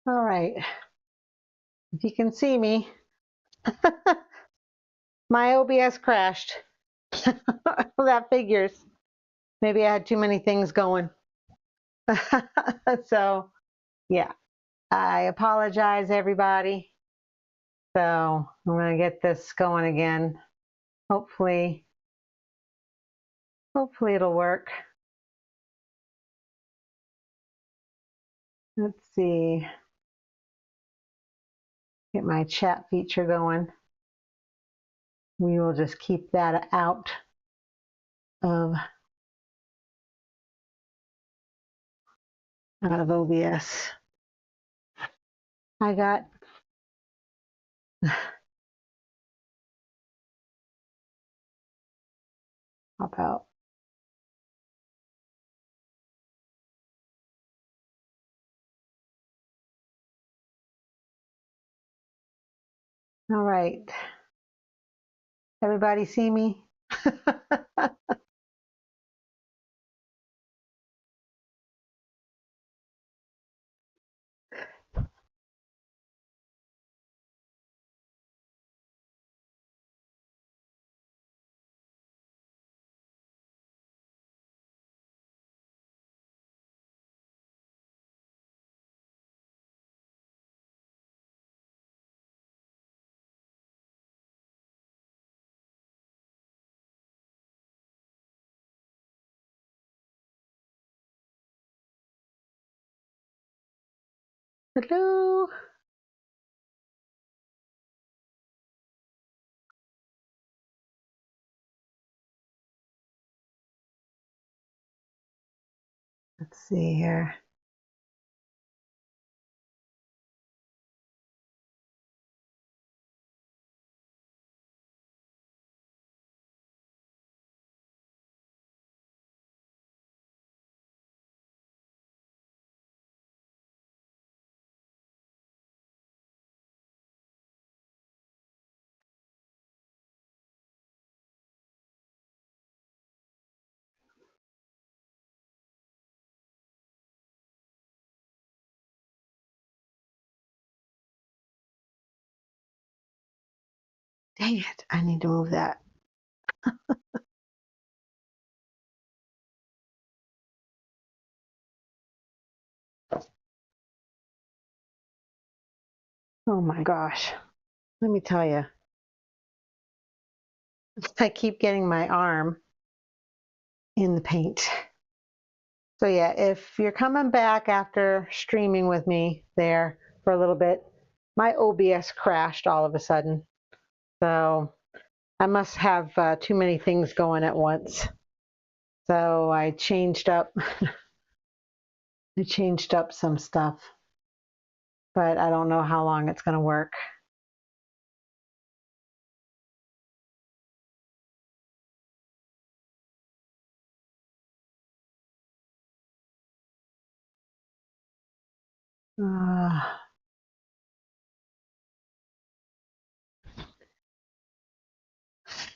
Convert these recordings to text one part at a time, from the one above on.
All right, if you can see me, my OBS crashed. That figures. Maybe I had too many things going. So, yeah, I apologize, everybody. So, I'm going to get this going again. Hopefully it'll work. Let's see. Get my chat feature going. We will just keep that out of OBS. I got hop out. All right. Everybody see me? Hello. Let's see here. Dang it, I need to move that. Oh my gosh. Let me tell you. I keep getting my arm in the paint. So yeah, if you're coming back after streaming with me there for a little bit, my OBS crashed all of a sudden. So I must have too many things going at once. So I changed up some stuff, but I don't know how long it's going to work.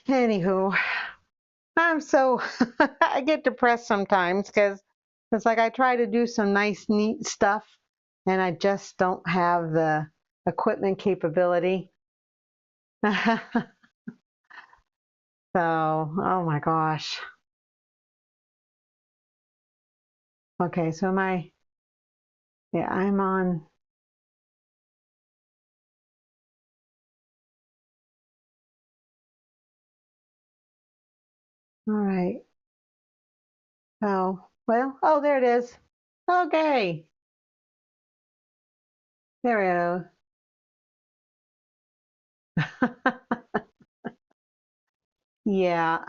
Anywho, I'm so I get depressed sometimes because it's like I try to do some nice, neat stuff, and I just don't have the equipment capability. So, oh my gosh. Okay, so yeah, I'm on. All right. Oh, well, oh, there it is. Okay. There we go. Yeah.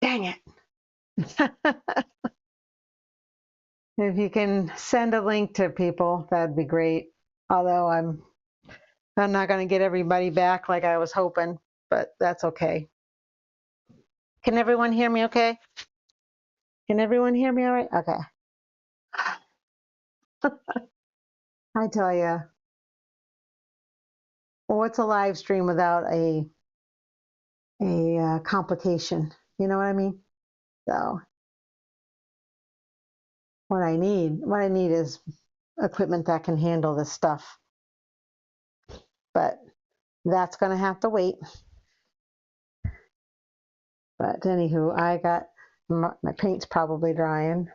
Dang it. If you can send a link to people, that'd be great. Although I'm not going to get everybody back like I was hoping, but that's okay. Can everyone hear me okay? Can everyone hear me all right? Okay. I tell you, what's a live stream without a complication. You know what I mean? So what I need is equipment that can handle this stuff. But that's going to have to wait. But anywho, I got my paint's probably drying.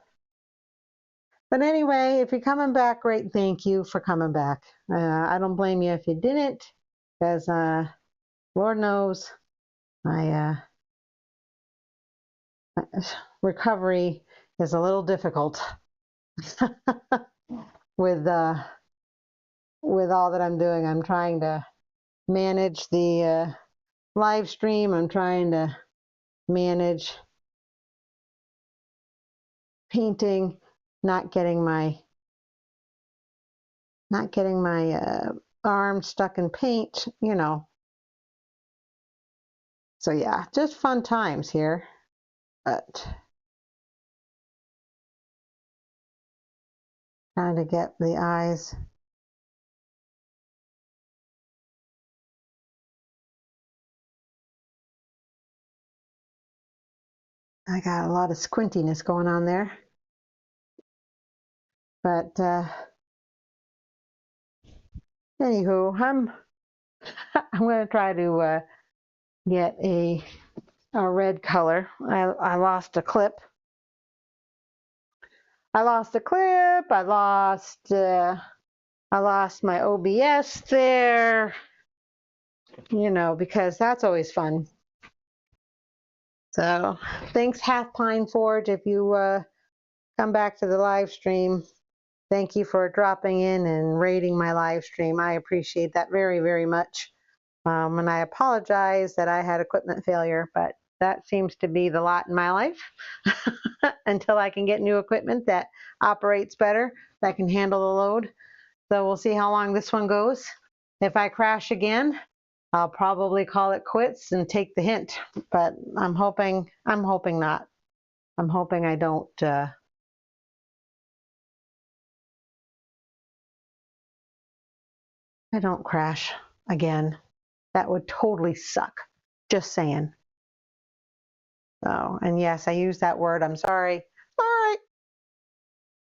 But anyway, if you're coming back, great. Thank you for coming back. I don't blame you if you didn't, because Lord knows my recovery is a little difficult with all that I'm doing. I'm trying to manage the live stream. I'm trying to manage painting, not getting my arm stuck in paint, you know. So yeah, just fun times here. But trying to get the eyes. I got a lot of squintiness going on there. But anywho, I'm going to try to get a red color. I lost a clip. I lost my OBS there. You know, because that's always fun. So thanks, Half Pine Forge, if you come back to the live stream. Thank you for dropping in and rating my live stream. I appreciate that very, very much. And I apologize that I had equipment failure, but that seems to be the lot in my life until I can get new equipment that operates better, that can handle the load. So we'll see how long this one goes. If I crash again, I'll probably call it quits and take the hint, but I'm hoping not. I'm hoping I don't crash again. That would totally suck. Just saying. So, and yes, I use that word. I'm sorry. Sorry.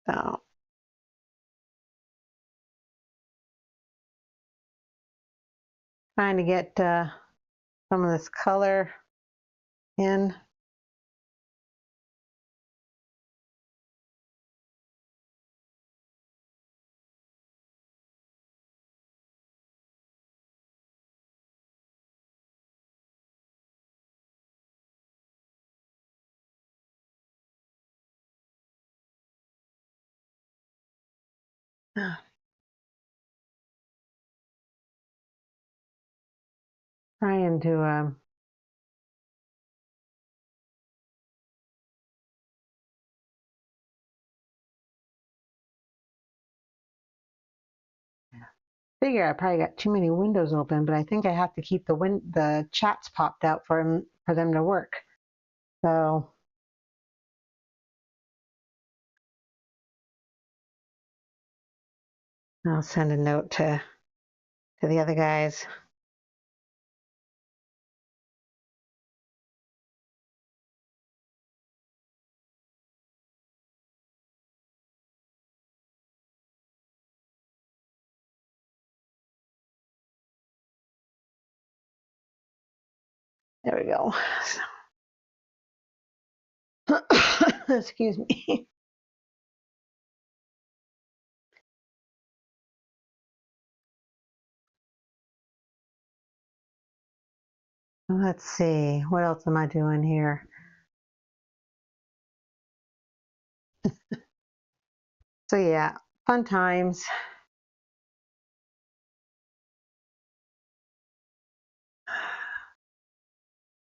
So, trying to get some of this color in. Trying to figure I probably got too many windows open, but I think I have to keep the chats popped out for them to work. So I'll send a note to the other guys. There we go. Excuse me. Let's see. What else am I doing here? So yeah, fun times.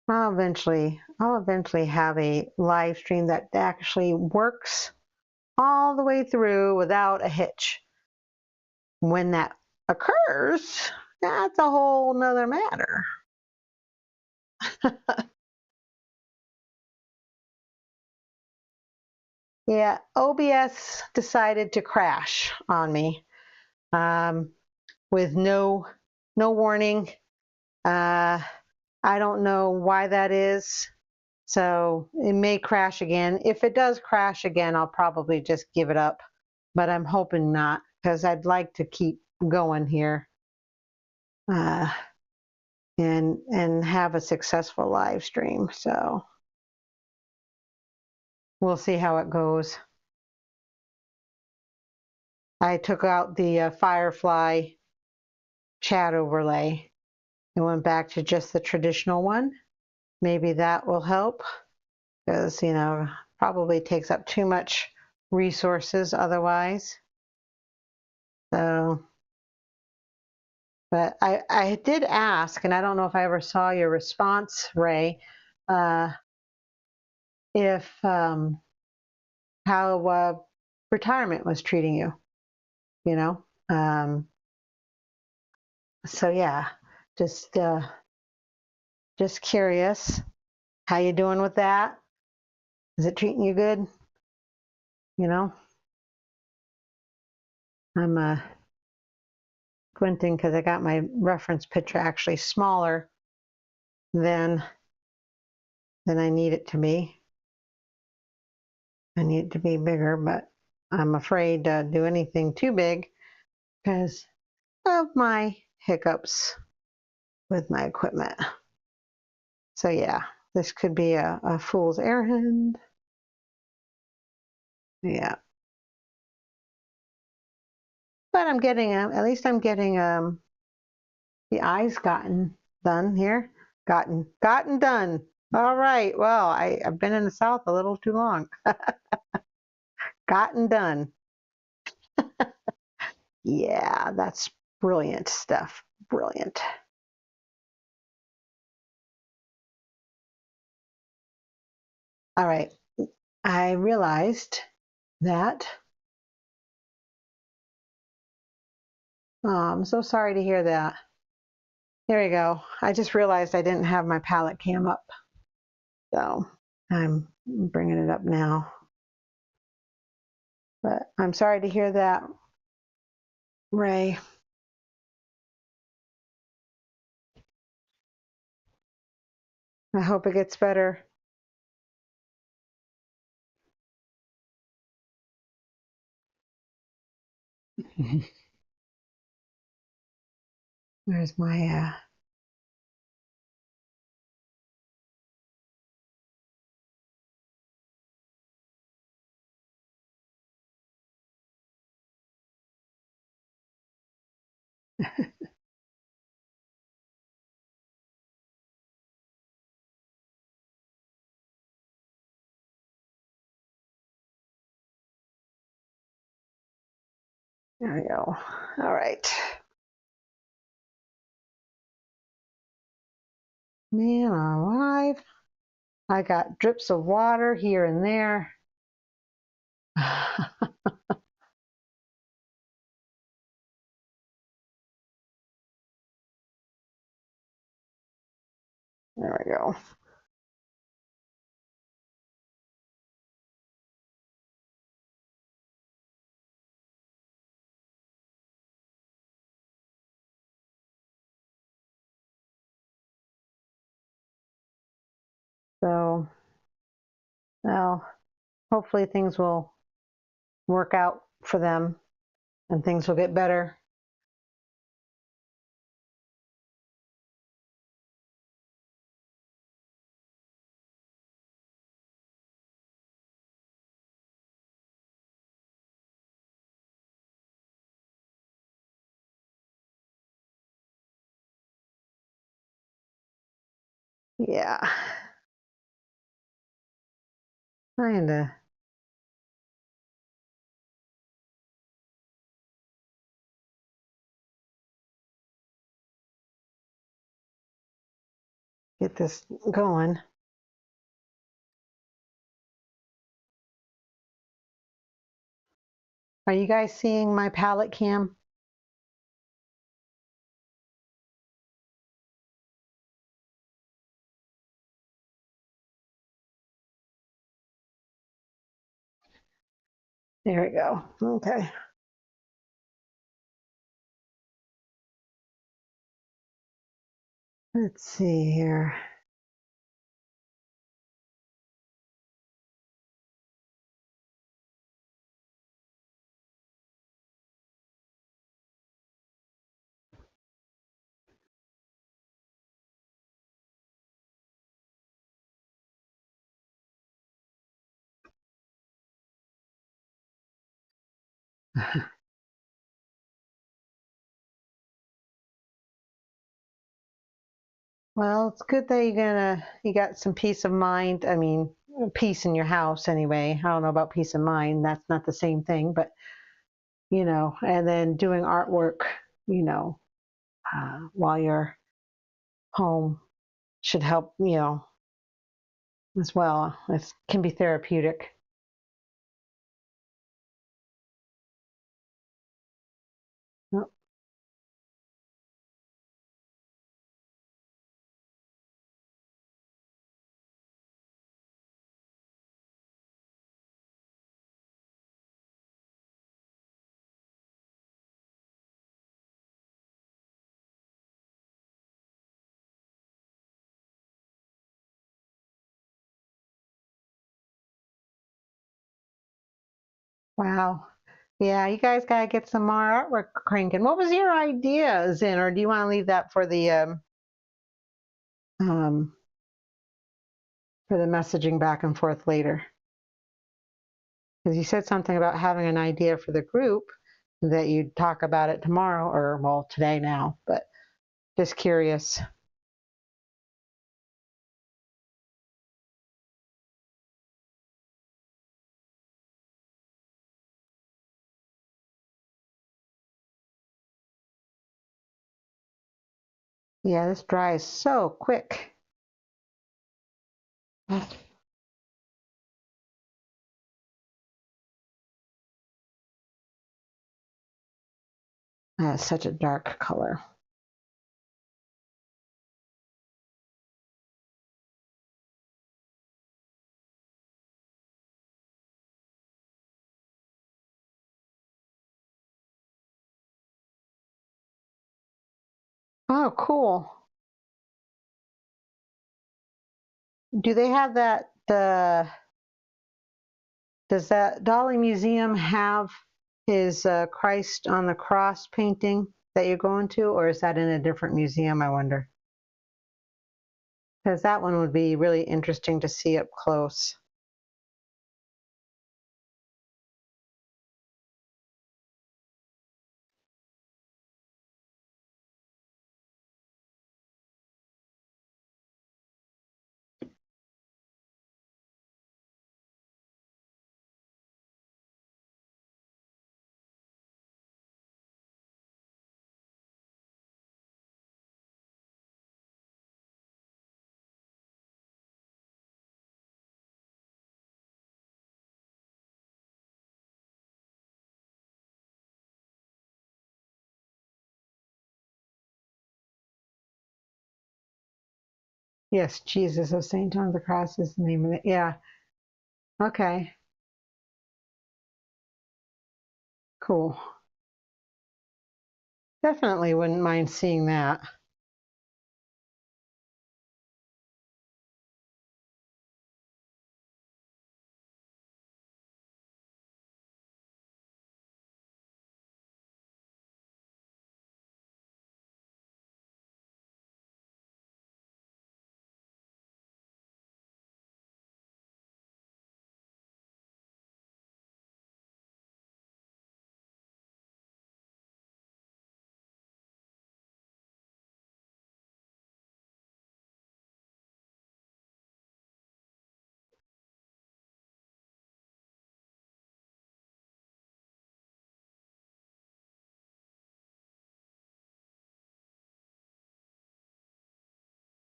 I'll eventually have a live stream that actually works all the way through without a hitch. When that occurs, that's a whole nother matter. Yeah, OBS decided to crash on me with no warning. I don't know why that is. So it may crash again. If it does crash again, I'll probably just give it up. But I'm hoping not, because I'd like to keep going here uh, and have a successful live stream. So we'll see how it goes. I took out the Firefly chat overlay and went back to just the traditional one. Maybe that will help, because, you know, probably takes up too much resources otherwise. So, but I did ask, and I don't know if I ever saw your response, Ray, uh, if how retirement was treating you, you know. So yeah, just just curious, how you doing with that? Is it treating you good? You know, I'm squinting because I got my reference picture actually smaller than I need it to be. I need it to be bigger, but I'm afraid to do anything too big because of my hiccups with my equipment. So yeah, this could be a fool's errand. Yeah, but I'm getting at least I'm getting the eyes gotten done here. Gotten done. All right. Well, I've been in the South a little too long. Gotten done. Yeah, that's brilliant stuff. Brilliant. All right. I realized that. Oh, I'm so sorry to hear that. There you go. I just realized I didn't have my palette cam up. So I'm bringing it up now. But I'm sorry to hear that, Ray. I hope it gets better. Where's my there we go. All right. Man alive. I got drips of water here and there. There we go. So, well, hopefully things will work out for them and things will get better. Yeah. Trying to get this going. Are you guys seeing my palette cam? There we go. Okay. Let's see here. Well, it's good that you got some peace of mind. I mean, peace in your house anyway. I don't know about peace of mind. That's not the same thing, but and then doing artwork, you know, while you're home should help, as well. It can be therapeutic. Oh, wow. Yeah, you guys gotta get some more artwork cranking. What was your ideas in, or do you want to leave that um, for the messaging back and forth later? Because you said something about having an idea for the group that you'd talk about it tomorrow, or well, today now, but just curious. Yeah, this dries so quick. That's such a dark color. Oh, cool. Do they have does that Dolly Museum have his Christ on the Cross painting that you're going to, or is that in a different museum, I wonder? Because that one would be really interesting to see up close. Yes, Jesus of St. John of the Cross is the name of it. Yeah. Okay. Cool. Definitely wouldn't mind seeing that.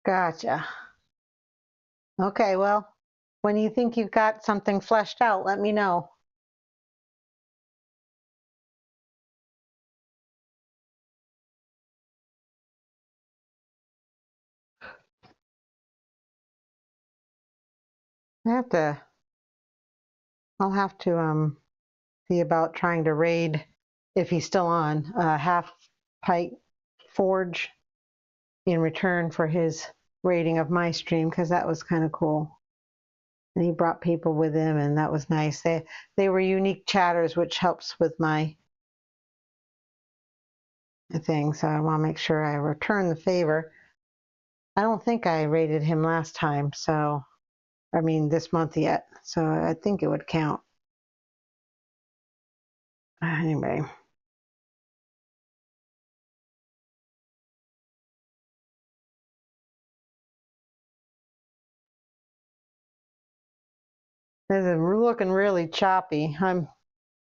Gotcha. Okay, well, when you think you've got something fleshed out, let me know. I have to, I'll have to see about trying to raid, if he's still on, Half Pike Forge. in return for his rating of my stream, because that was kind of cool. And he brought people with him, and that was nice. They were unique chatters, which helps with my thing. So I want to make sure I return the favor. I don't think I rated him last time, so I mean this month yet. So I think it would count. Anyway. This is looking really choppy. I'm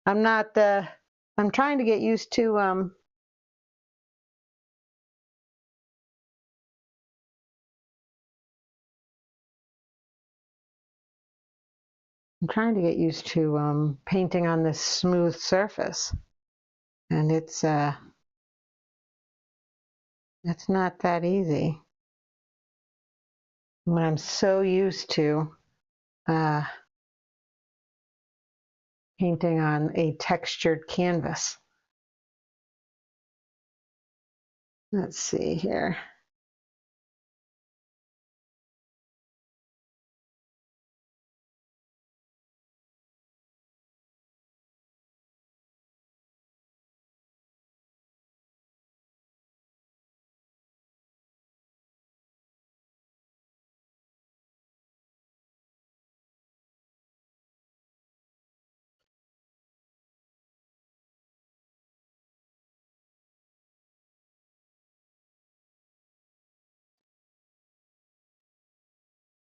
not I'm trying to get used to painting on this smooth surface, and it's not that easy when I'm so used to uh, painting on a textured canvas. Let's see here.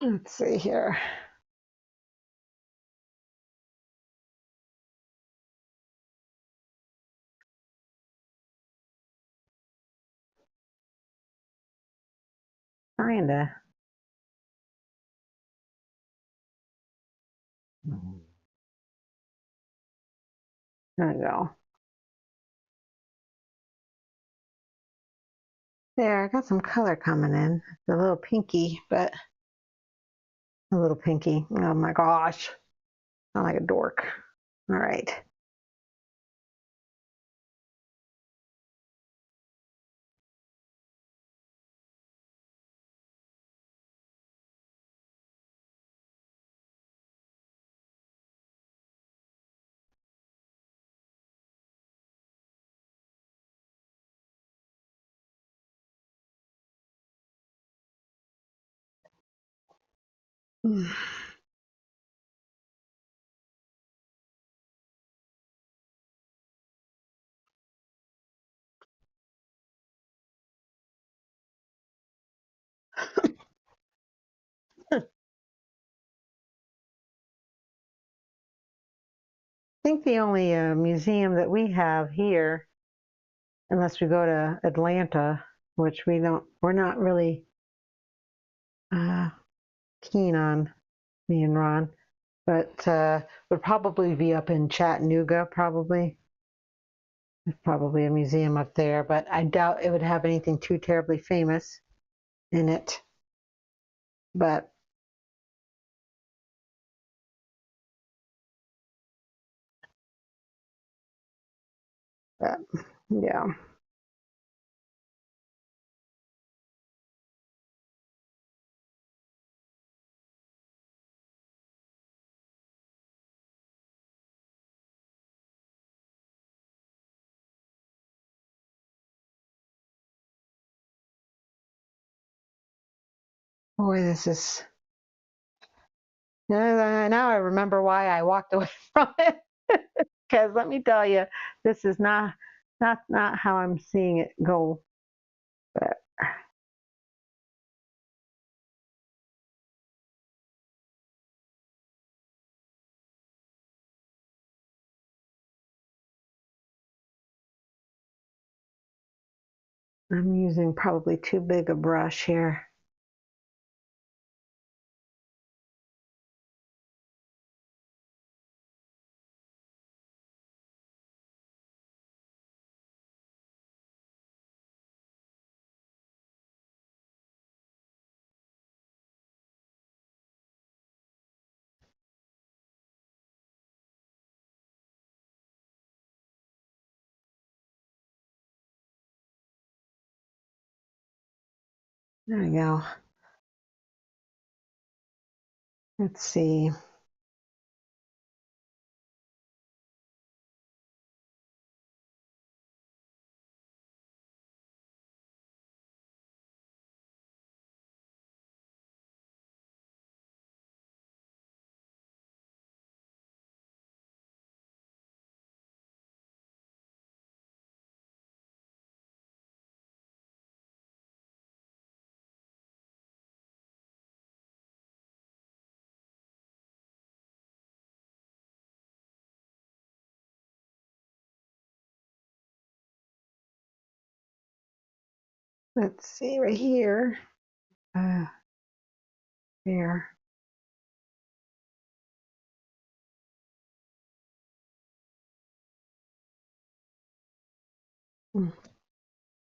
Let's see here. Kinda. There we go. There, I got some color coming in. It's a little pinky, but a little pinky. Oh my gosh. I'm like a dork. All right. I think the only museum that we have here, unless we go to Atlanta, which we're not really uh, keen on, me and Ron, but would probably be up in Chattanooga, probably. There's probably a museum up there, but I doubt it would have anything too terribly famous in it. But uh, yeah. Boy, this is. Now I remember why I walked away from it. Because let me tell you, this is not how I'm seeing it go. But I'm using probably too big a brush here. There we go. Let's see. Let's see right here. There.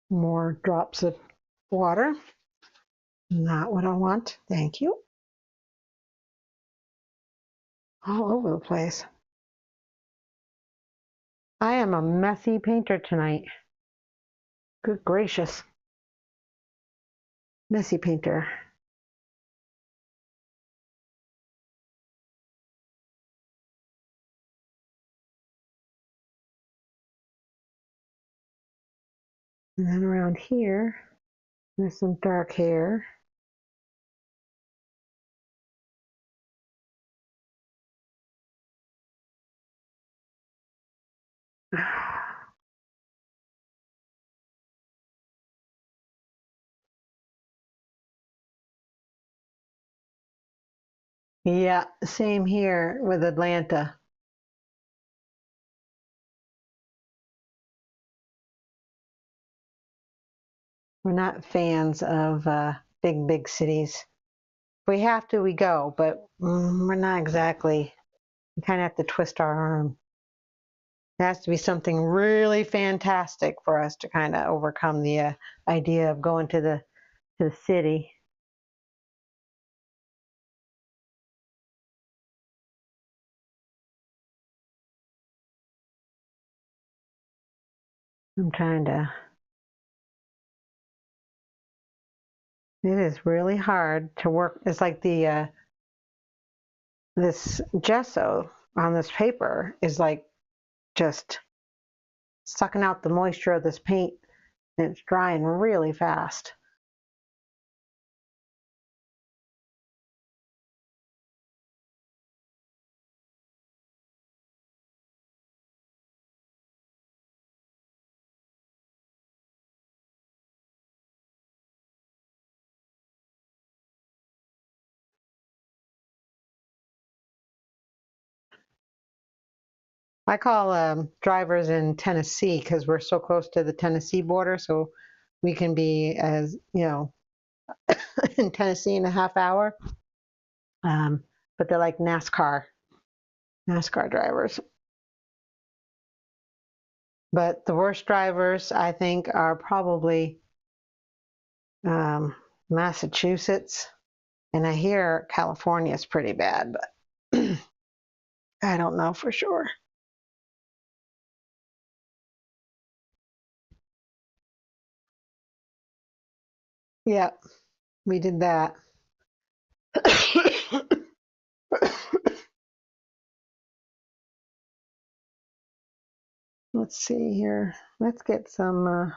More drops of water. Not what I want. Thank you. All over the place. I am a messy painter tonight. Good gracious. Messy painter. And then around here, there's some dark hair. Yeah, same here with Atlanta. We're not fans of big cities. If we have to, we go, but we're not exactly. We kind of have to twist our arm. It has to be something really fantastic for us to kind of overcome the idea of going to the city. I'm trying to. It is really hard to work. It's like the this gesso on this paper is like just sucking out the moisture of this paint, and it's drying really fast. I call drivers in Tennessee because we're so close to the Tennessee border, so we can be as in Tennessee in a half hour. But they're like NASCAR drivers. But the worst drivers, I think, are probably Massachusetts, and I hear California is pretty bad, but I don't know for sure. Yeah, we did that. Let's see here. Let's get some.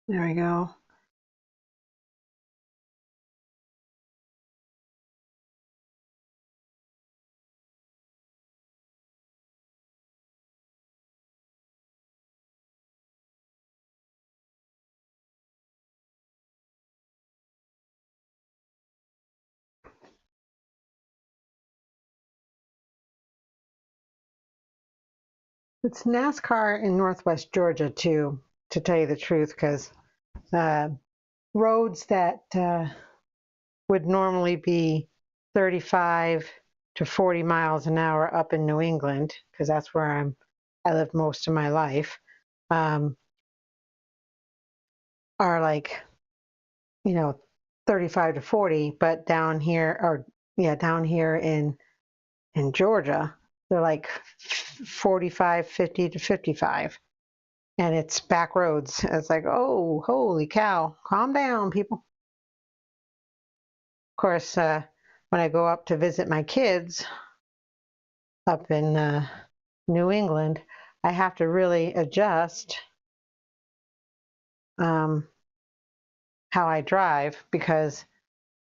There we go. It's NASCAR in Northwest Georgia too, to tell you the truth, because uh, roads that would normally be 35 to 40 miles an hour up in New England, because that's where I lived most of my life, are like, 35 to 40, but down here, or yeah, down here in Georgia, they're like 45, 50 to 55. And it's back roads. It's like, oh, holy cow, calm down, people. Of course, when I go up to visit my kids up in New England, I have to really adjust how I drive, because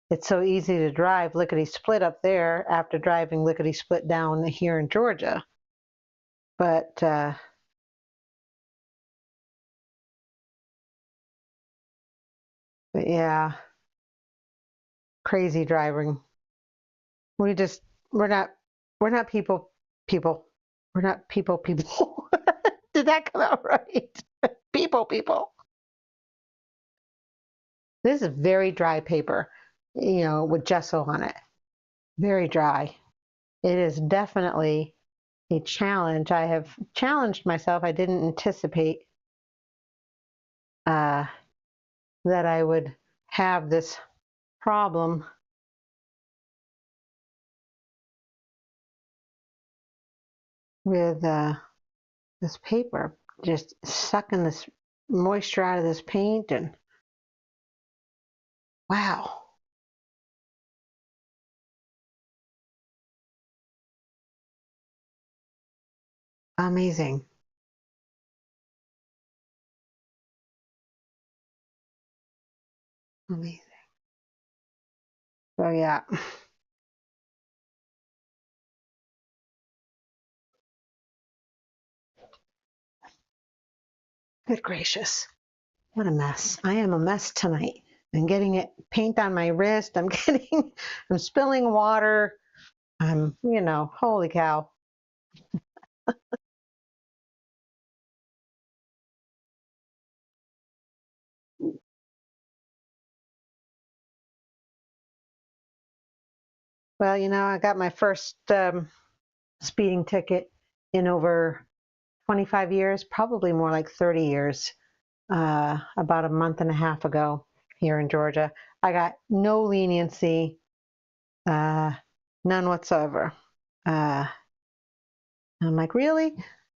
it's so easy to drive lickety split up there after driving lickety split down here in Georgia. But yeah, crazy driving. We just we're not we're not people. We're not people. Did that come out right? People. This is very dry paper, with gesso on it. Very dry. It is definitely a challenge. I have challenged myself. I didn't anticipate uh, that I would have this problem with this paper, just sucking this moisture out of this paint, and wow, amazing, amazing. So yeah, good gracious, what a mess. I am a mess tonight. I'm getting it paint on my wrist. I'm spilling water. Holy cow. Well, I got my first speeding ticket in over 25 years, probably more like 30 years, about a month and a half ago here in Georgia. I got no leniency, uh, none whatsoever. Uh, I'm like, really?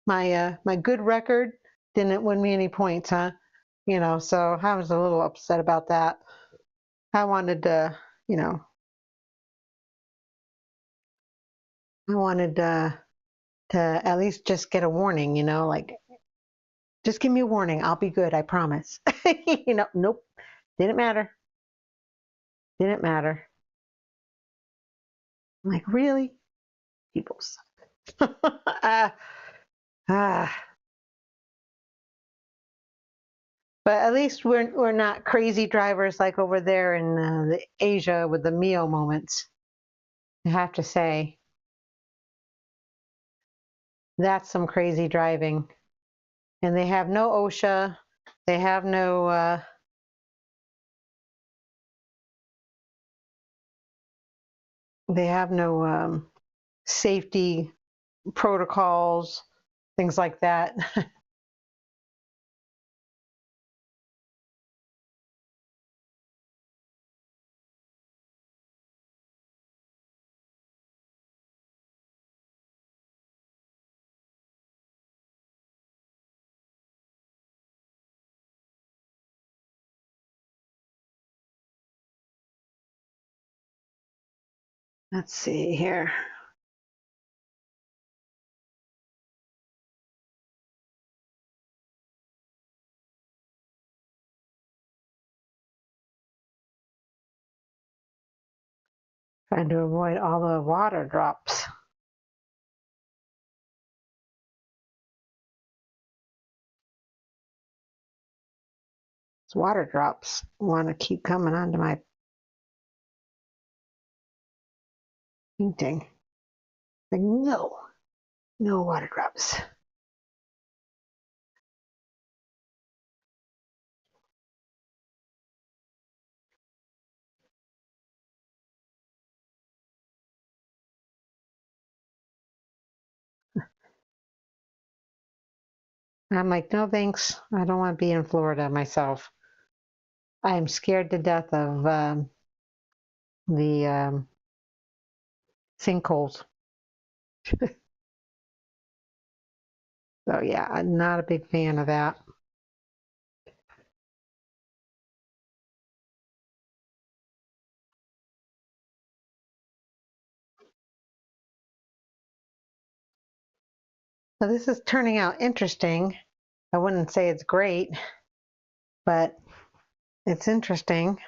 My good record didn't win me any points, huh? So I was a little upset about that. I wanted to, you know, I wanted to at least just get a warning, like just give me a warning. I'll be good. I promise. Nope. Didn't matter. Didn't matter. I'm like, really? People suck. Ah. But at least we're not crazy drivers like over there in Asia with the Mio moments. I have to say, that's some crazy driving. And they have no OSHA. They have no safety protocols, things like that. Let's see here. Trying to avoid all the water drops. These water drops want to keep coming onto my painting. Like, no, no water drops. I'm like, no thanks. I don't want to be in Florida myself. I am scared to death of the sinkholes. So yeah, I'm not a big fan of that. So this is turning out interesting. I wouldn't say it's great, but it's interesting.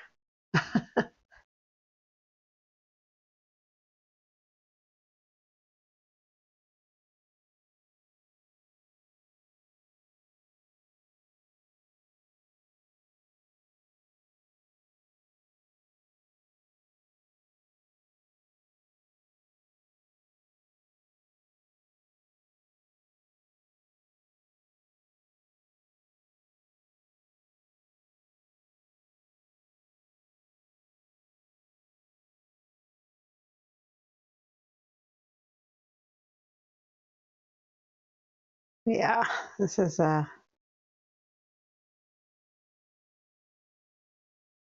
Yeah, this is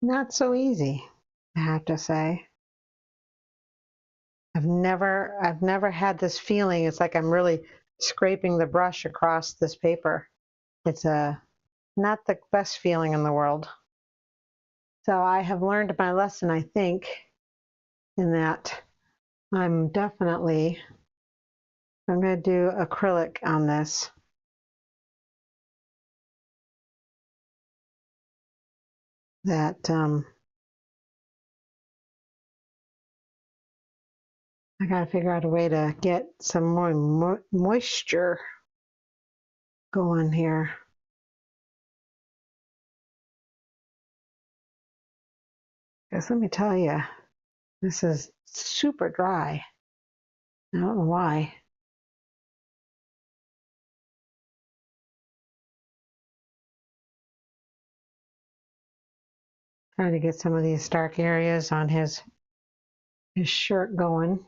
not so easy, I have to say. I've never had this feeling. It's like I'm really scraping the brush across this paper. It's not the best feeling in the world. So I have learned my lesson, I think, in that I'm going to do acrylic on this. That I got to figure out a way to get some more moisture going here. Because let me tell you, this is super dry. I don't know why. Trying to get some of these dark areas on his shirt going.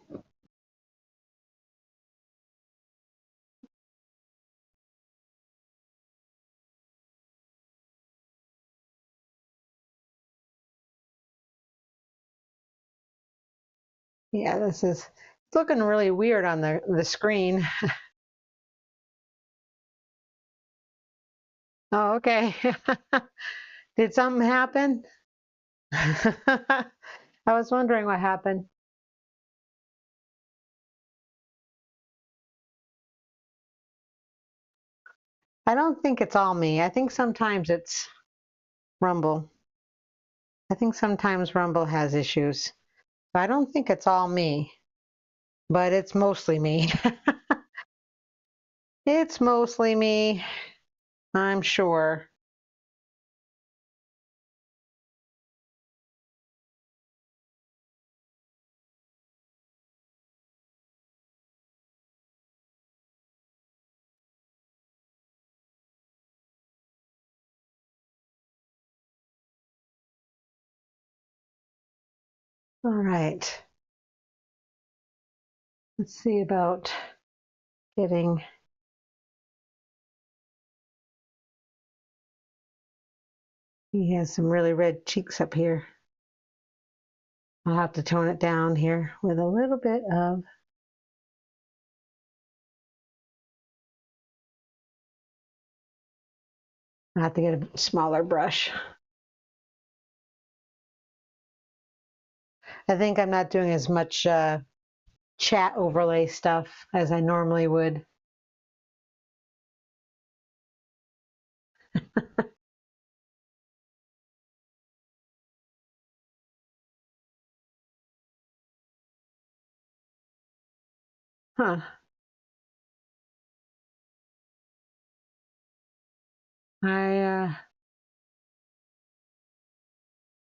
Yeah, this is it's looking really weird on the screen. Oh, okay. Did something happen? I was wondering what happened. I don't think it's all me. I think sometimes it's Rumble. I think sometimes Rumble has issues. I don't think it's all me, but it's mostly me. It's mostly me, I'm sure. All right. Let's see about getting. He has some really red cheeks up here. I'll have to tone it down here with a little bit of. I have to get a smaller brush. I think I'm not doing as much chat overlay stuff as I normally would. Huh. I uh,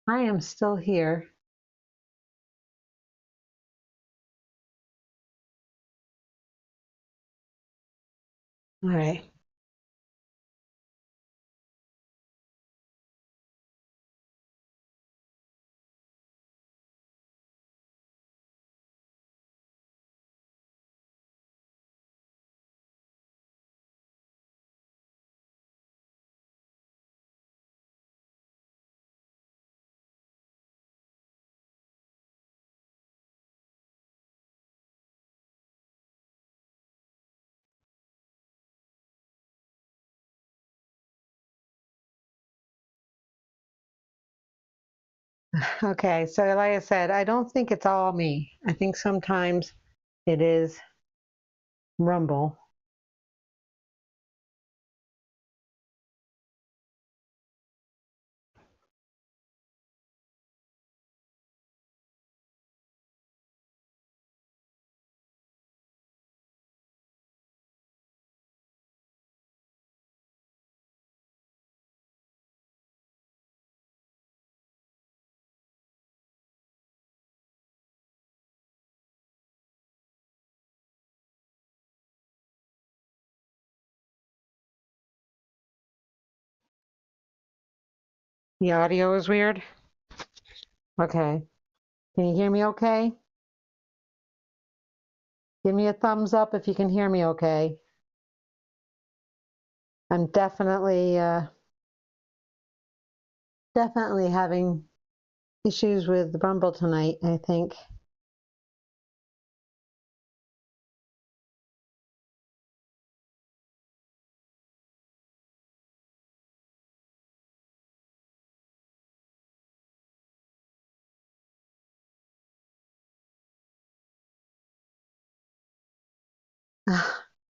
I am still here. All right. Okay, so like I said, I don't think it's all me. I think sometimes it is Rumble. The audio is weird. Okay. Can you hear me okay? Give me a thumbs up if you can hear me okay. I'm definitely having issues with Rumble tonight, I think.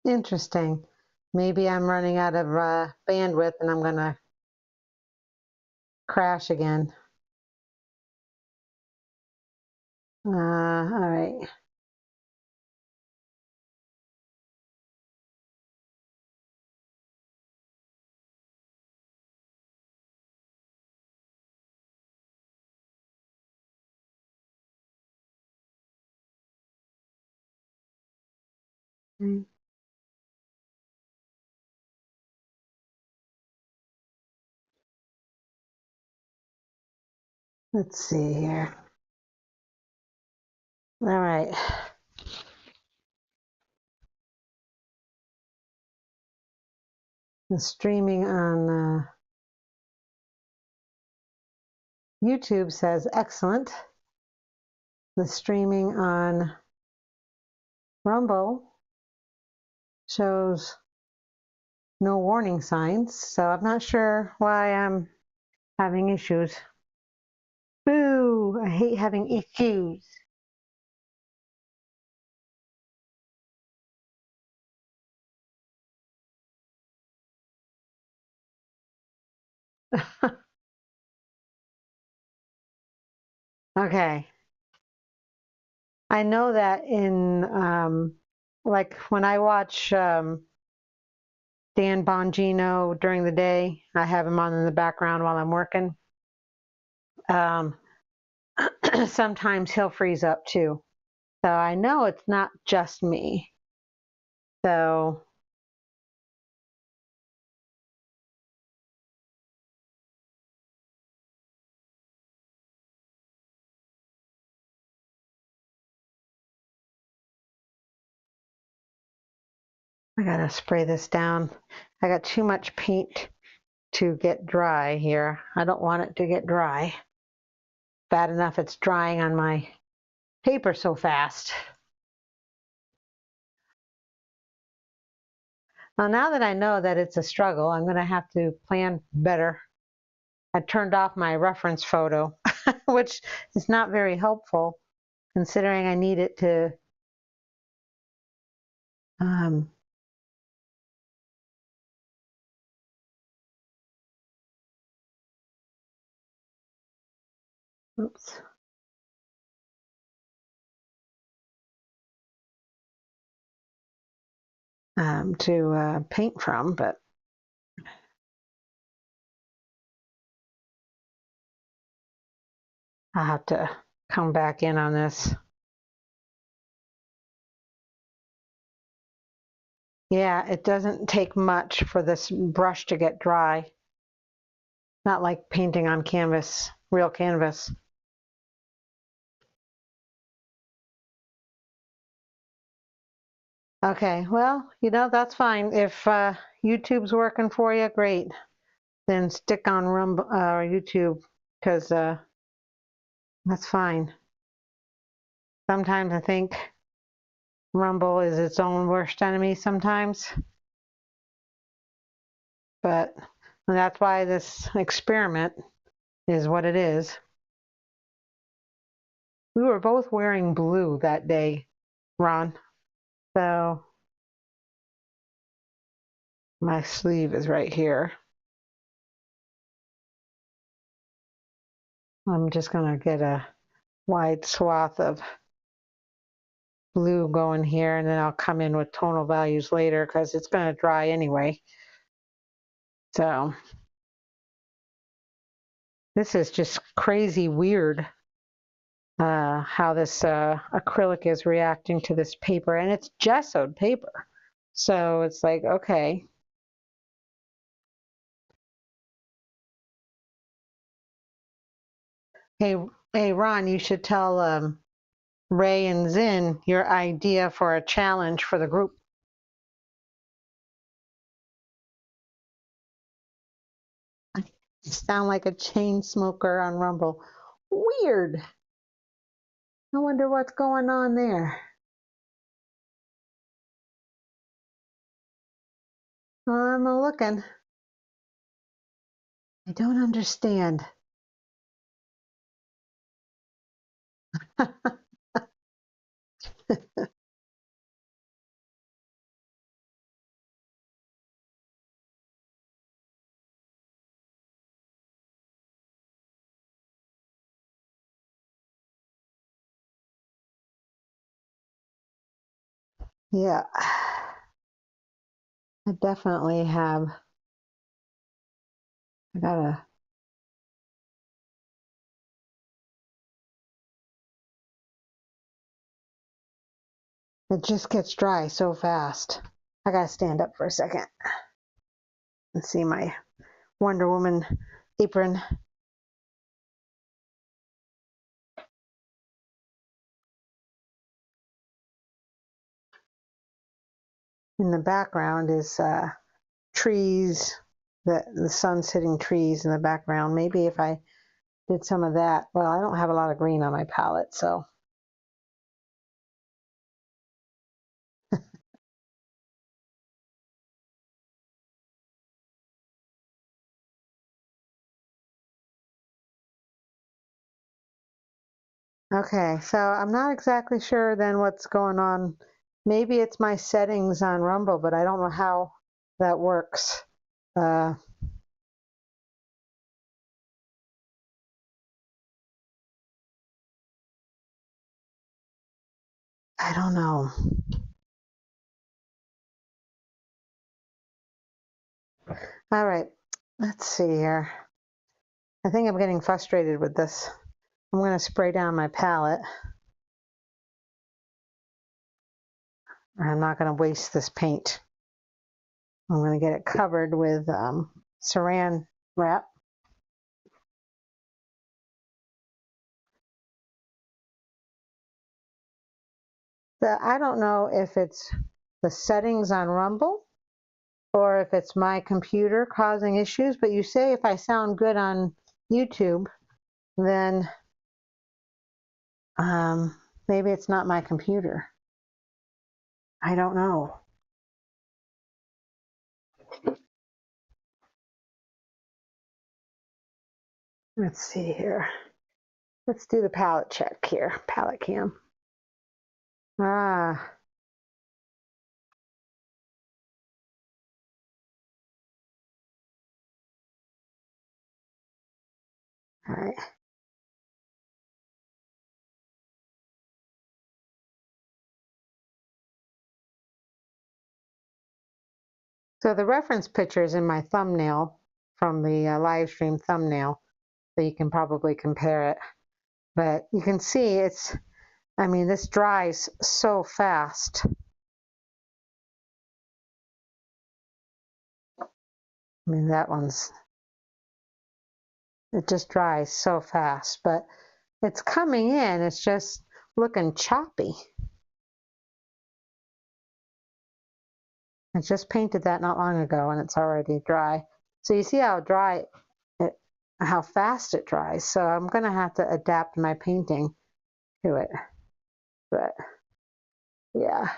Interesting. Maybe I'm running out of bandwidth and I'm gonna crash again. All right. Let's see here. All right. The streaming on YouTube says excellent. The streaming on Rumble shows no warning signs, so I'm not sure why I'm having issues. Boo! I hate having issues. Okay. I know that in like when I watch Dan Bongino during the day, I have him on in the background while I'm working. Um, sometimes he'll freeze up too. So I know it's not just me. So I gotta spray this down. I got too much paint to get dry here. I don't want it to get dry. Bad enough it's drying on my paper so fast. Well, now that I know that it's a struggle, I'm going to have to plan better. I turned off my reference photo, which is not very helpful considering I need it to um, oops, to paint from, but I'll have to come back in on this. Yeah, it doesn't take much for this brush to get dry. Not like painting on canvas, real canvas. Okay, well, that's fine. If YouTube's working for you, great. Then stick on YouTube because that's fine. Sometimes I think Rumble is its own worst enemy sometimes, but that's why this experiment is what it is. We were both wearing blue that day, Ron. So my sleeve is right here. I'm just going to get a wide swath of blue going here, and then I'll come in with tonal values later because it's going to dry anyway. So this is just crazy weird how this acrylic is reacting to this paper, and it's gessoed paper. So it's like, okay. Hey, hey, Ron, you should tell Ray and Zin your idea for a challenge for the group. You sound like a chain smoker on Rumble. Weird. I wonder what's going on there. I'm looking. I don't understand. Yeah, I definitely have. I gotta. It just gets dry so fast. I gotta stand up for a second and see my Wonder Woman apron. In the background is trees, the sun's hitting trees in the background. Maybe if I did some of that. Well, I don't have a lot of green on my palette, so. Okay, so I'm not exactly sure then what's going on. Maybe it's my settings on Rumble, but I don't know how that works. Uh, I don't know. All right, let's see here. I think I'm getting frustrated with this. I'm going to spray down my palette. I'm not going to waste this paint. I'm going to get it covered with saran wrap. I don't know if it's the settings on Rumble or if it's my computer causing issues, but you say if I sound good on YouTube, then maybe it's not my computer. I don't know. Let's see here. Let's do the palette check here, palette cam. Ah, all right. So the reference picture is in my thumbnail from the live stream thumbnail, so you can probably compare it. But you can see I mean, this dries so fast. I mean, it just dries so fast, but it's coming in, it's just looking choppy. I just painted that not long ago and it's already dry. So you see how how fast it dries. So I'm gonna have to adapt my painting to it. But yeah.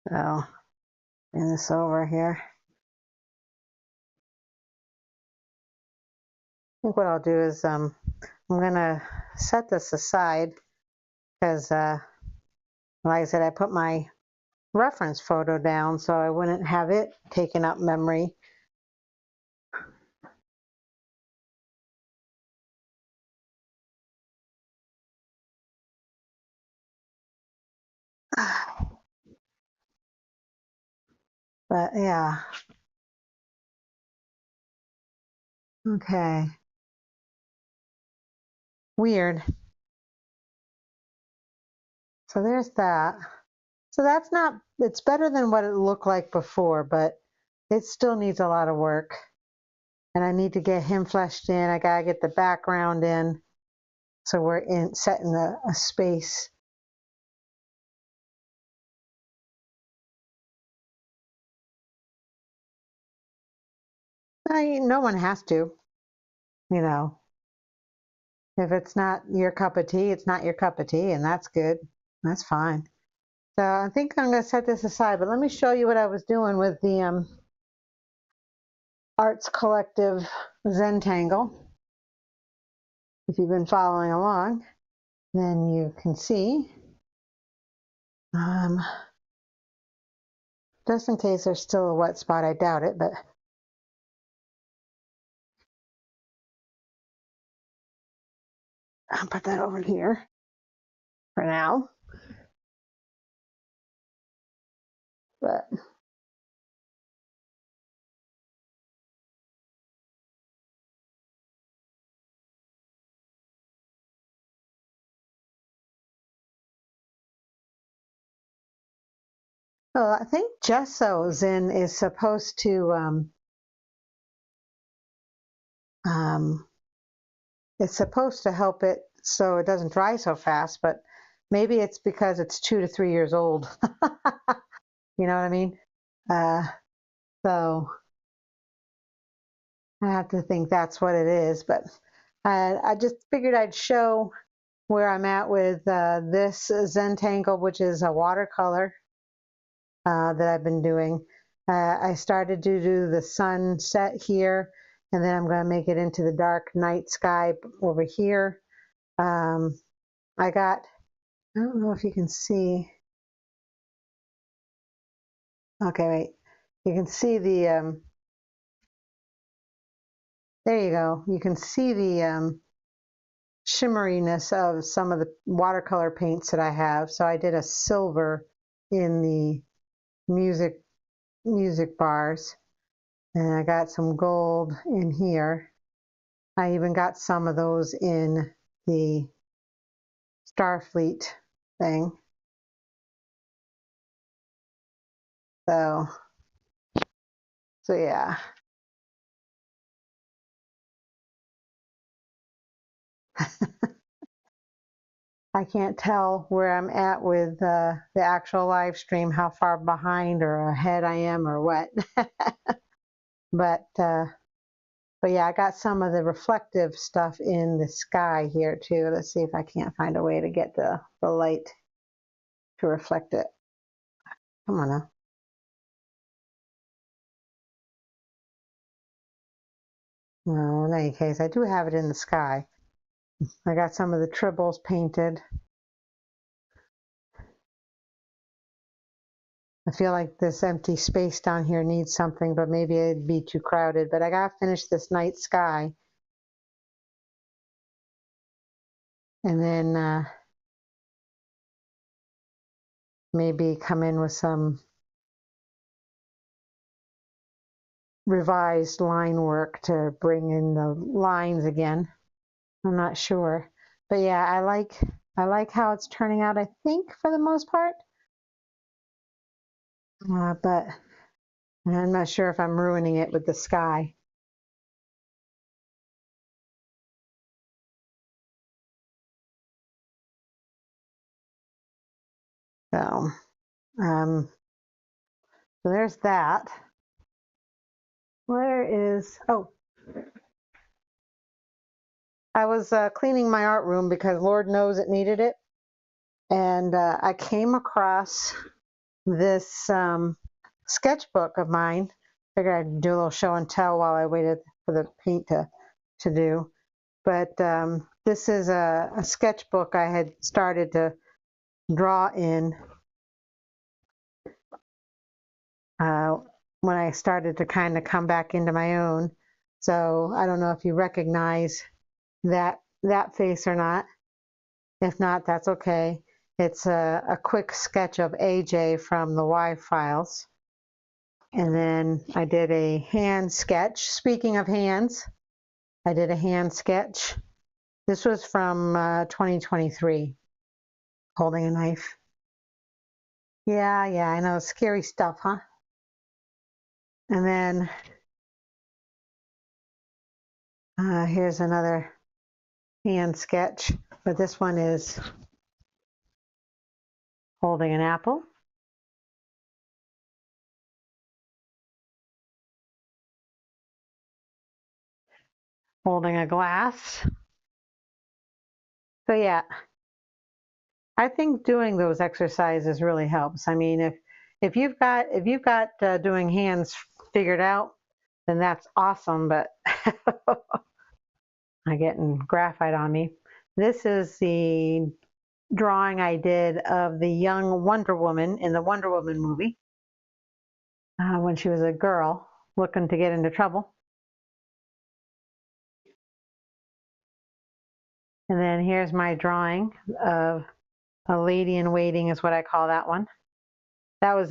So, bring this over here. I think what I'll do is I'm gonna set this aside because, like I said, I put my reference photo down so I wouldn't have it taking up memory. But yeah, okay. Weird. So there's that. So that's not, it's better than what it looked like before, but it still needs a lot of work. And I need to get him fleshed in. I gotta get the background in. So we're in setting a space. No one has to, you know. If it's not your cup of tea, it's not your cup of tea, and that's good. That's fine. So I think I'm going to set this aside, but let me show you what I was doing with the Arts Collective Zentangle. If you've been following along, then you can see. Just in case there's still a wet spot, I doubt it, but I'll put that over here for now. But well, I think gesso Zen is supposed to it's supposed to help it so it doesn't dry so fast, but maybe it's because it's 2 to 3 years old. You know what I mean? Uh, so I have to think that's what it is. But I just figured I'd show where I'm at with this Zentangle, which is a watercolor that I've been doing. I started to do the sunset here, and then I'm going to make it into the dark night sky over here. I don't know if you can see. Okay, wait. You can see the, there you go. You can see the shimmeriness of some of the watercolor paints that I have. So I did a silver in the music bars, and I got some gold in here. I even got some of those in the Starfleet thing. So, so yeah. I can't tell where I'm at with the actual live stream, how far behind or ahead I am or what. But yeah, I got some of the reflective stuff in the sky here too. Let's see if I can't find a way to get the light to reflect it. Come on now. Well, in any case, I do have it in the sky. I got some of the tribbles painted. I feel like this empty space down here needs something, but maybe it'd be too crowded. But I gotta finish this night sky. And then maybe come in with some revised line work to bring in the lines again. I'm not sure. But yeah, I like how it's turning out, I think, for the most part. But I'm not sure if I'm ruining it with the sky. So, um, so there's that. Where is, oh, I was cleaning my art room because Lord knows it needed it. And I came across this sketchbook of mine. Figured I'd do a little show and tell while I waited for the paint to do. But this is a sketchbook I had started to draw in when I started to kind of come back into my own. So I don't know if you recognize that face or not. If not, that's okay. It's a quick sketch of AJ from the Y files. And then I did a hand sketch. Speaking of hands, I did a hand sketch. This was from 2023, holding a knife. Yeah, I know, scary stuff, huh? And then here's another hand sketch, but this one is holding an apple. Holding a glass. So yeah, I think doing those exercises really helps. I mean, if you've got doing hands figured out, then that's awesome. But I'm getting graphite on me. This is the drawing I did of the young Wonder Woman in the Wonder Woman movie when she was a girl looking to get into trouble. And then here's my drawing of a lady in waiting is what I call that one. That was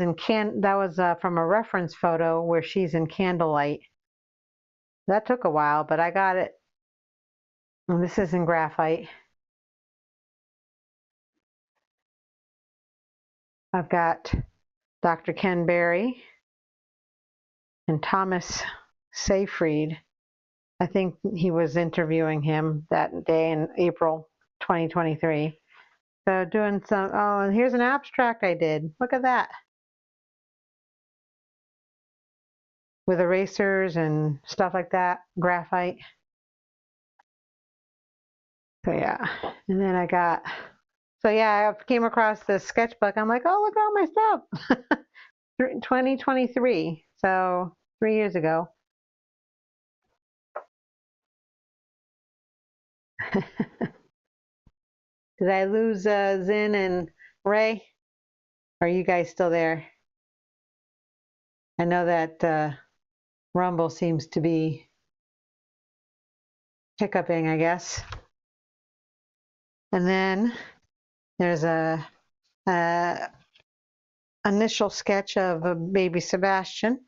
from a reference photo where she's in candlelight. That took a while, but I got it. And this is in graphite. I've got Dr. Ken Berry and Thomas Seyfried. I think he was interviewing him that day in April 2023. So doing some, oh, and here's an abstract I did. Look at that. With erasers and stuff like that, graphite. So yeah, and then I came across this sketchbook. I'm like, oh, look at all my stuff. 2023, so 3 years ago. Did I lose Zin and Ray? Are you guys still there? I know that Rumble seems to be hiccuping, I guess. And then there's a initial sketch of a baby Sebastian.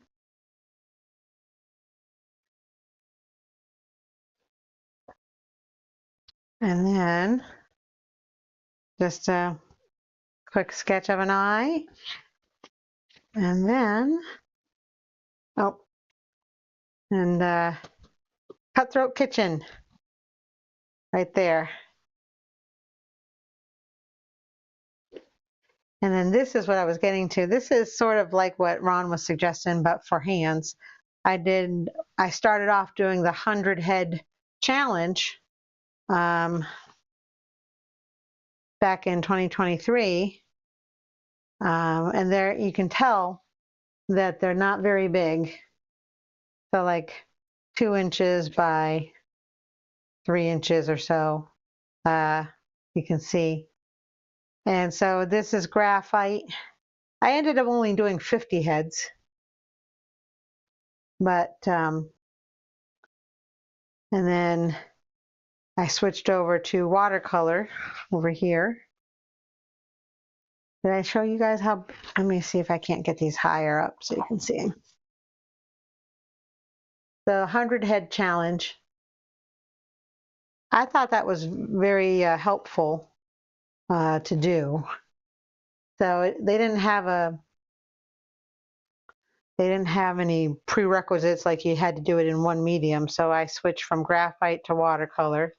And then just a quick sketch of an eye. And then, oh, and Cutthroat Kitchen right there. And then this is what I was getting to. This is sort of like what Ron was suggesting, but for hands. I started off doing the 100 head challenge back in 2023. And there you can tell that they're not very big. So like 2 inches by 3 inches or so, you can see. And so this is graphite. I ended up only doing 50 heads, but and then I switched over to watercolor over here. Did I show you guys how? Let me see if I can't get these higher up so you can see them. The 100 head challenge. I thought that was very helpful to do. So they didn't have any prerequisites like you had to do it in one medium. So I switched from graphite to watercolor.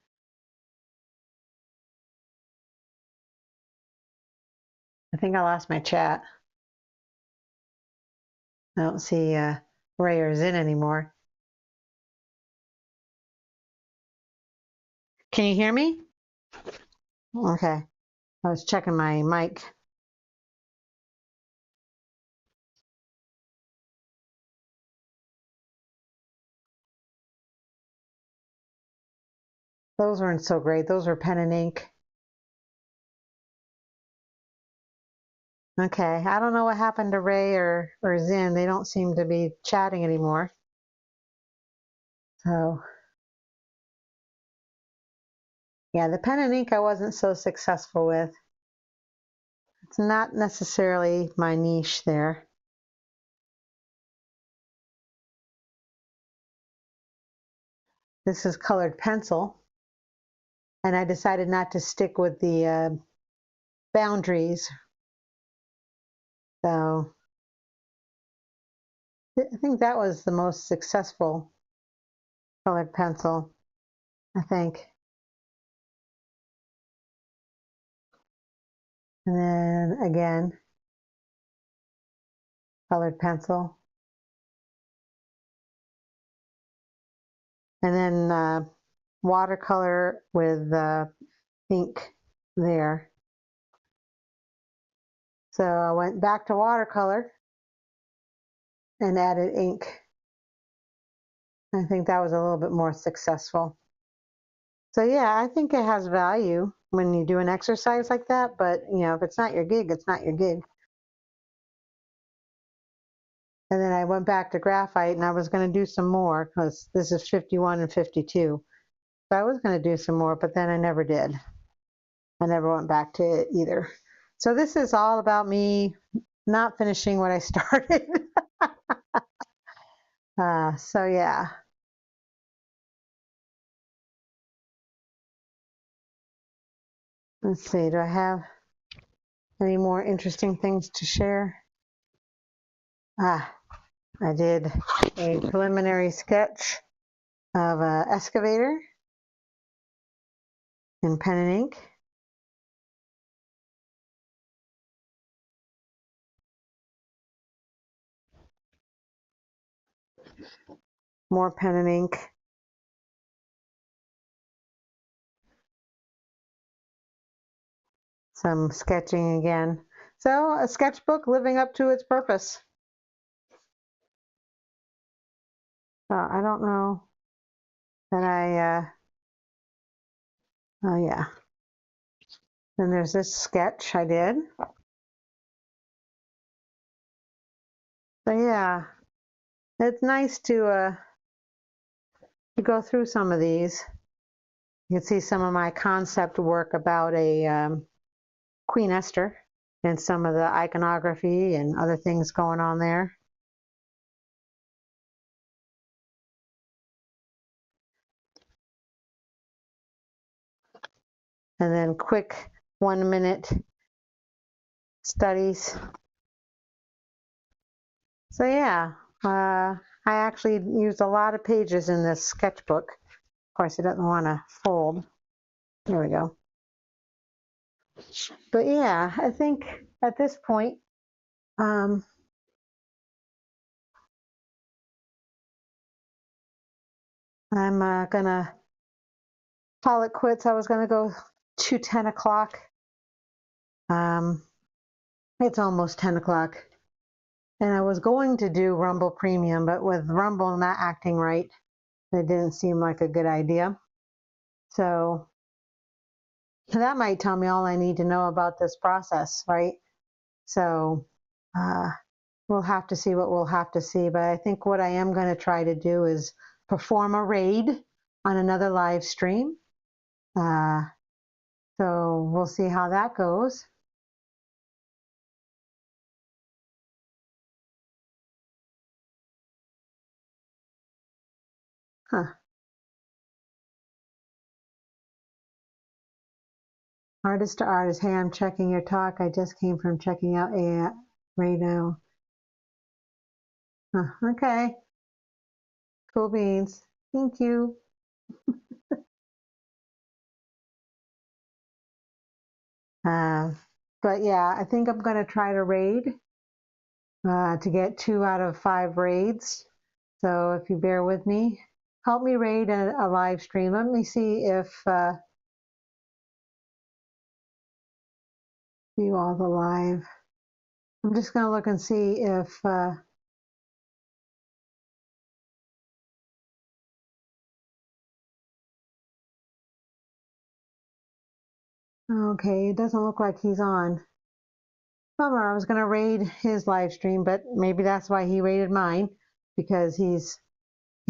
I think I lost my chat. I don't see Ray or Zin anymore. Can you hear me? Okay. I was checking my mic. Those weren't so great. Those were pen and ink. Okay, I don't know what happened to Ray or Zin. They don't seem to be chatting anymore. So, yeah, the pen and ink I wasn't so successful with. It's not necessarily my niche there. This is colored pencil, and I decided not to stick with the boundaries. So I think that was the most successful colored pencil, I think. And then again, colored pencil. And then watercolor with ink there. So I went back to watercolor and added ink. I think that was a little bit more successful. So yeah, I think it has value when you do an exercise like that, but you know, if it's not your gig, it's not your gig. And then I went back to graphite and I was going to do some more because this is 51 and 52. So I was going to do some more, but then I never did. I never went back to it either. So this is all about me not finishing what I started. So yeah. Let's see, do I have any more interesting things to share? I did a preliminary sketch of an excavator in pen and ink. More pen and ink. Some sketching again. So a sketchbook living up to its purpose. I don't know that oh yeah. Then there's this sketch I did. So yeah, it's nice to go through some of these. You can see some of my concept work about a Queen Esther and some of the iconography and other things going on there. And then quick 1-minute studies. So yeah, I actually used a lot of pages in this sketchbook. Of course, it doesn't want to fold. There we go. But yeah, I think at this point, I'm gonna call it quits. I was gonna go to 10 o'clock. It's almost 10 o'clock. And I was going to do Rumble Premium, but with Rumble not acting right, it didn't seem like a good idea. So that might tell me all I need to know about this process, right? So we'll have to see what we'll have to see. But I think what I am going to try to do is perform a raid on another live stream. So we'll see how that goes. Huh. Artist to artist. Hey, I'm checking your talk. I just came from checking out a right now. Huh. Okay. Cool beans. Thank you. Uh, but yeah, I think I'm going to try to raid to get 2 out of 5 raids. So if you bear with me, help me raid a live stream. Let me see if view all the live. I'm just going to look and see if Okay, it doesn't look like he's on. Bummer, I was going to raid his live stream, but maybe that's why he raided mine, because he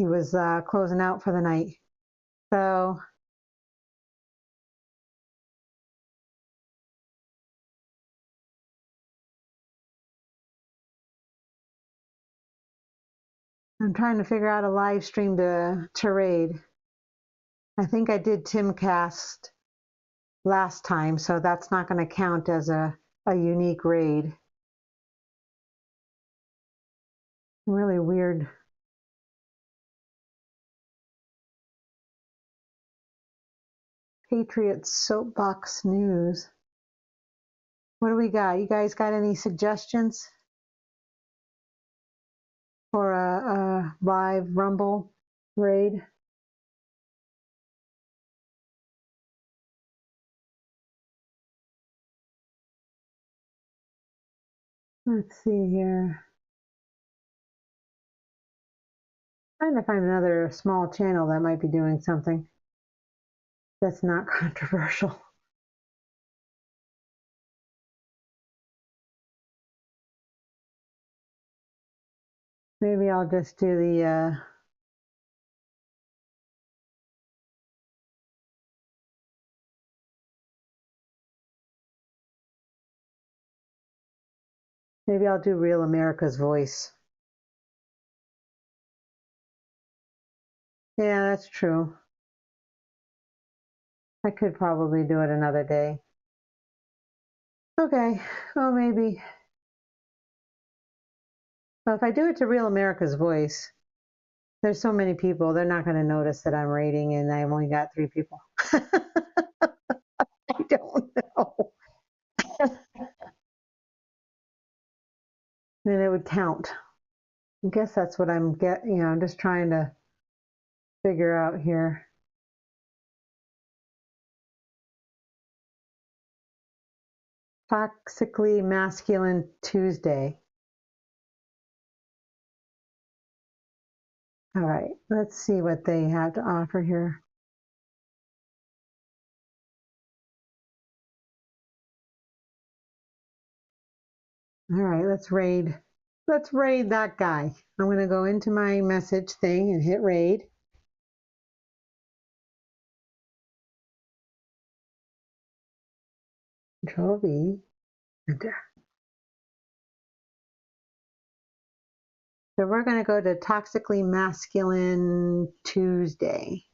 was closing out for the night. So I'm trying to figure out a live stream to raid. I think I did Timcast last time, so that's not going to count as a unique raid. Really weird. Patriots Soapbox News. What do we got? You guys got any suggestions for a live Rumble raid? Let's see here. Trying to find another small channel that might be doing something that's not controversial. Maybe I'll just do the maybe I'll do Real America's Voice. Yeah, that's true. I could probably do it another day. Okay, well, maybe. Well, if I do it to Real America's Voice, there's so many people, they're not going to notice that I'm rating and I've only got 3 people. I don't know. Then it would count. I guess that's what I'm just trying to figure out here. Toxically Masculine Tuesday. All right, let's see what they have to offer here. All right, let's raid. Let's raid that guy. I'm going to go into my message thing and hit raid. Control V, enter. So we're going to go to Toxically Masculine Tuesday.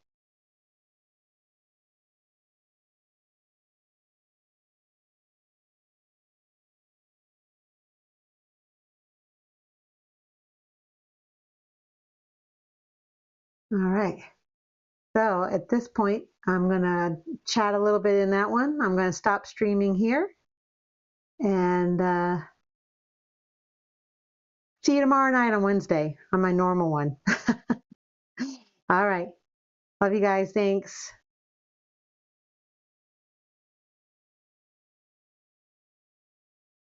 All right. So at this point, I'm going to chat a little bit in that one. I'm going to stop streaming here. And see you tomorrow night on Wednesday on my normal one. All right. Love you guys. Thanks.